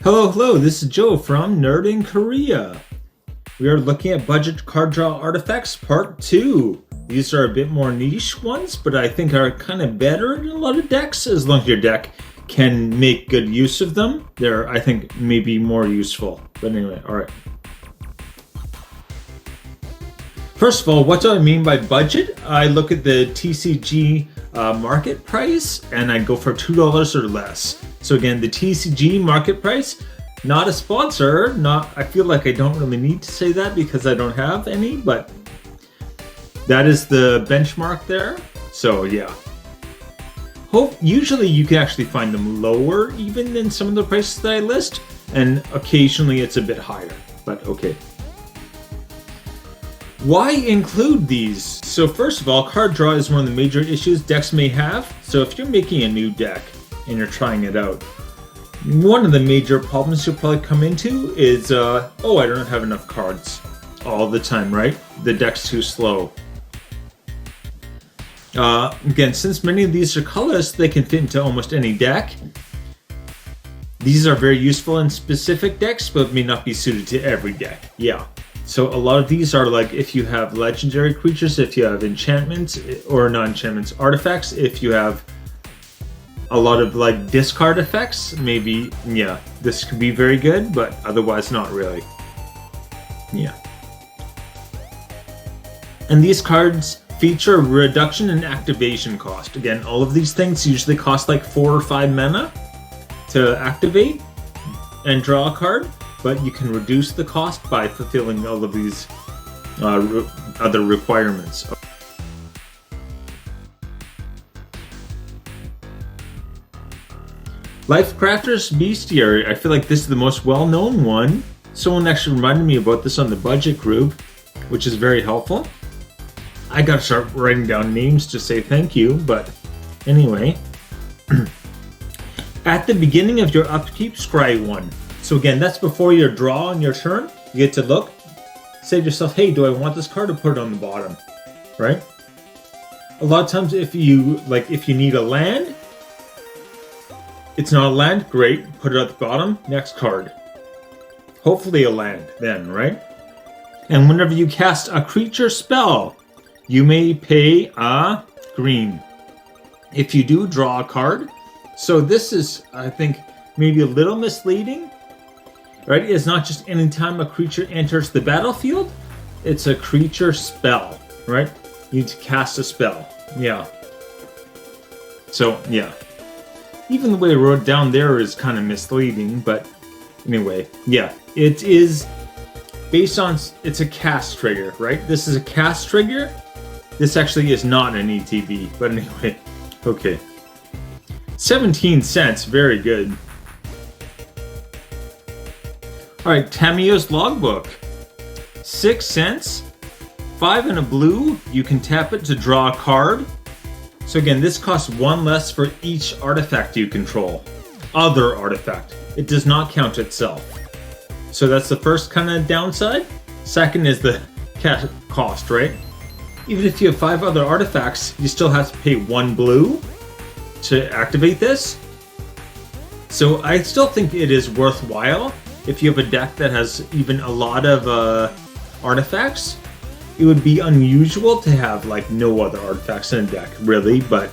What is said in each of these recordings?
Hello, this is Joe from Nerd in Korea. We are looking at budget card draw artifacts part 2. These are a bit more niche ones, but I think are kind of better in a lot of decks, as long as your deck can make good use of them. They're, I think, maybe more useful. But anyway, alright. First of all, what do I mean by budget? I look at the TCG market price and I go for $2 or less. So again, the TCG market price, not a sponsor, I feel like I don't really need to say that because I don't have any, but that is the benchmark there. So yeah. Usually you can actually find them lower even than some of the prices that I list, and occasionally it's a bit higher, but okay. Why include these? So first of all, card draw is one of the major issues decks may have. So if you're making a new deck and you're trying it out, one of the major problems you'll probably come into is, I don't have enough cards all the time, right? The deck's too slow. Again, since many of these are colorless, they can fit into almost any deck. These are very useful in specific decks, but may not be suited to every deck. Yeah. So a lot of these are like if you have legendary creatures, if you have enchantments, or not enchantments, artifacts, if you have a lot of like discard effects, maybe, yeah, this could be very good, but otherwise not really. Yeah. And these cards feature a reduction in activation cost. Again, all of these things usually cost like 4 or 5 mana to activate and draw a card, but you can reduce the cost by fulfilling all of these other requirements. Lifecrafter's Bestiary. I feel like this is the most well-known one. Someone actually reminded me about this on the budget group, which is very helpful. I gotta start writing down names to say thank you, but anyway. At the beginning of your upkeep, scry 1. So again, that's before your draw on your turn. You get to look, say to yourself, hey, do I want this card, or put it on the bottom, right? A lot of times if you need a land, it's not a land, great, put it at the bottom, next card. Hopefully a land then, right? And whenever you cast a creature spell, you may pay a green. If you do, draw a card. So this is, I think, maybe a little misleading. Right? It's not just any time a creature enters the battlefield, it's a creature spell, right? You need to cast a spell. Yeah. So, yeah. Even the way I wrote it down there is kind of misleading, but anyway, yeah. It is based on, it's a cast trigger, right? This is a cast trigger. This actually is not an ETB, but anyway, okay. 17 cents, very good. Alright, Tamiyo's Logbook. 6 cents, 5 and a blue, you can tap it to draw a card. So again, this costs 1 less for each artifact you control. Other artifact. It does not count itself. So that's the first kind of downside. Second is the cost, right? Even if you have 5 other artifacts, you still have to pay 1 blue to activate this. So I still think it is worthwhile. If you have a deck that has even a lot of artifacts, it would be unusual to have like no other artifacts in a deck, really. But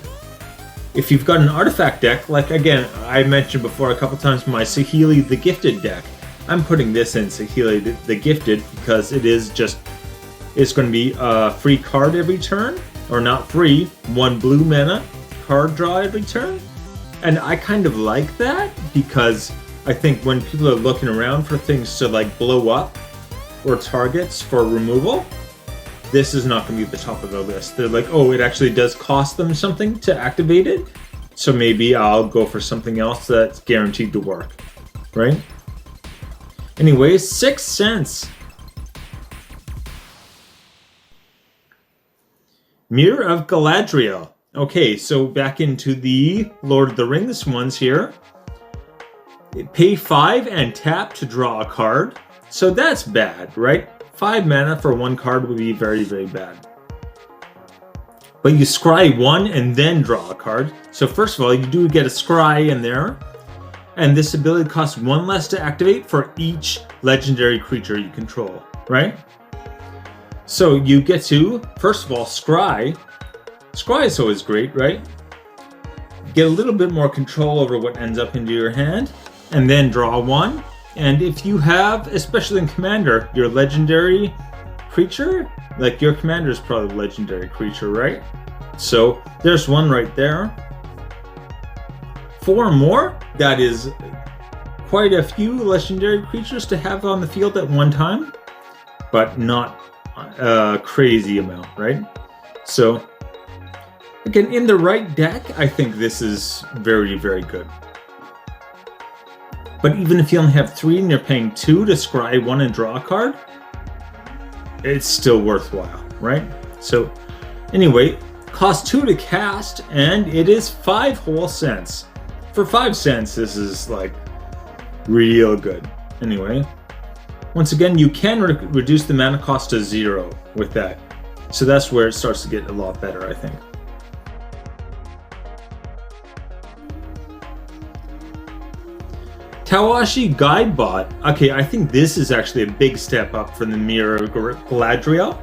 if you've got an artifact deck, like again, I mentioned before a couple times my Saheeli the Gifted deck, I'm putting this in Saheeli the Gifted because it's going to be a free card every turn, or not free, 1 blue mana card draw every turn. And I kind of like that because I think when people are looking around for things to like blow up or targets for removal, this is not going to be at the top of the list. They're like, oh, it actually does cost them something to activate it, so maybe I'll go for something else that's guaranteed to work, right? Anyway, 6 cents. Mirror of Galadriel. Okay, so back into the Lord of the Rings ones here. Pay 5 and tap to draw a card. So that's bad, right? 5 mana for 1 card would be very, very bad. But you scry 1 and then draw a card. So first of all, you do get a scry in there. and this ability costs 1 less to activate for each legendary creature you control, right? So you get to, first of all, scry. Scry is always great, right? Get a little bit more control over what ends up into your hand, and then draw 1. And if you have, especially in Commander, your legendary creature, like your Commander is probably a legendary creature, right? So there's 1 right there. 4 more, that is quite a few legendary creatures to have on the field at one time, but not a crazy amount, right? So again, in the right deck, I think this is very, very good. But even if you only have 3 and you're paying 2 to scry 1 and draw a card, it's still worthwhile, right? So anyway, costs 2 to cast, and it is 5 whole cents. For 5 cents, this is like real good. Anyway, once again, you can reduce the mana cost to 0 with that. So that's where it starts to get a lot better, I think. Tawashi Guidebot. Okay, I think this is actually a big step up from the Mirror of Galadriel.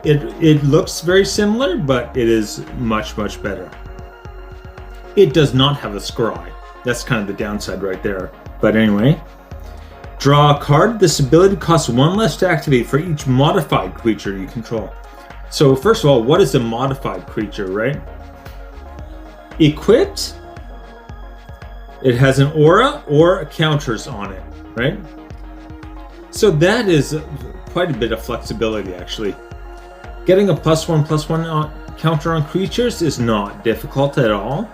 It looks very similar, but it is much, much better. It does not have a scry. That's kind of the downside right there. But anyway, draw a card. This ability costs 1 less to activate for each modified creature you control. So first of all, what is a modified creature, right? Equipped. It has an aura or counters on it, right? So that is quite a bit of flexibility, actually. Getting a +1/+1 counter on creatures is not difficult at all.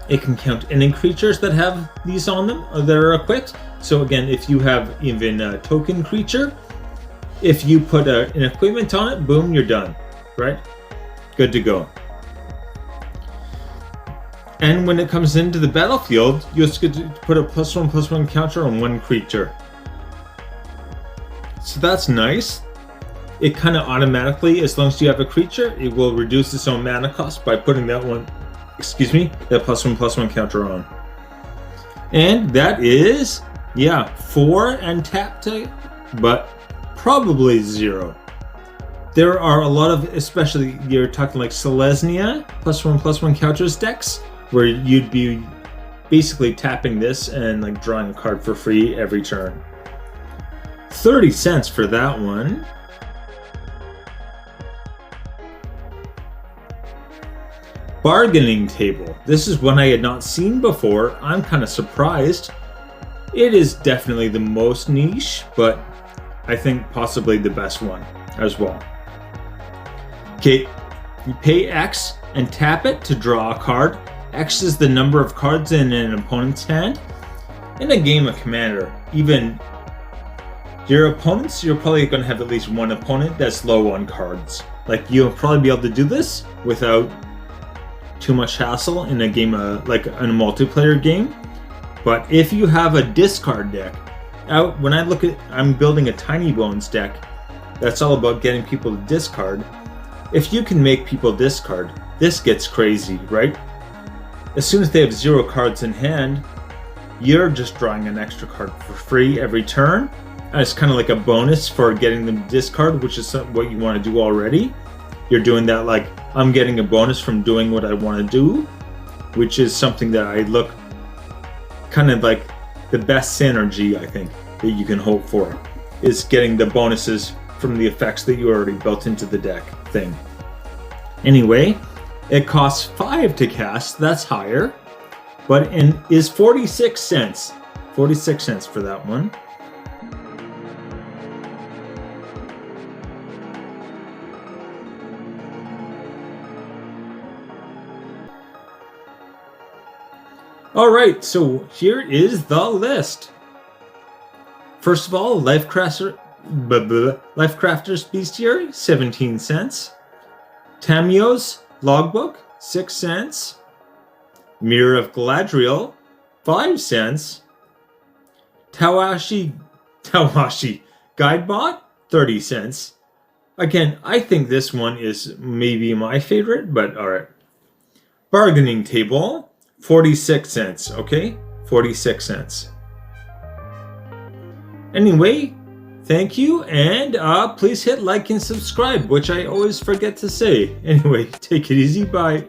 It can count any creatures that have these on them that are equipped. So again, if you have even a token creature, if you put an equipment on it, boom, you're done, right? Good to go. And when it comes into the battlefield, you just get to put a +1/+1 counter on 1 creature. So that's nice. It kind of automatically, as long as you have a creature, it will reduce its own mana cost by putting that that +1/+1 counter on. And that is, yeah, 4 and tap to, but probably 0. There are a lot of, especially you're talking like Selesnya, +1/+1 counters decks, where you'd be basically tapping this and like drawing a card for free every turn. 30 cents for that one. Bargaining Table. This is one I had not seen before. I'm kind of surprised. It is definitely the most niche, but I think possibly the best one as well. Okay, you pay X and tap it to draw a card. X is the number of cards in an opponent's hand. In a game of Commander, even your opponents, you're probably going to have at least one opponent that's low on cards. Like, you'll probably be able to do this without too much hassle in a game, like in a multiplayer game. But if you have a discard deck, when I look at, I'm building a Tiny Bones deck that's all about getting people to discard. If you can make people discard, this gets crazy, right? As soon as they have 0 cards in hand, you're just drawing an extra card for free every turn. And it's kind of like a bonus for getting them to discard, which is what you want to do already. You're doing that like, I'm getting a bonus from doing what I want to do, which is something that I look kind of like the best synergy, I think, that you can hope for, is getting the bonuses from the effects that you already built into the deck thing. Anyway, it costs 5 to cast, that's higher, but is 46 cents. 46 cents for that one. Alright, so here is the list. First of all, Lifecrafter's Bestiary, 17 cents. Tamiyo's Logbook, 6 cents. Mirror of Galadriel, 5 cents. Tawashi Guidebot, 30 cents. Again, I think this one is maybe my favorite, but alright. Bargaining Table, 46 cents, okay? 46 cents. Anyway, thank you, and please hit like and subscribe, which I always forget to say. Anyway, take it easy, bye.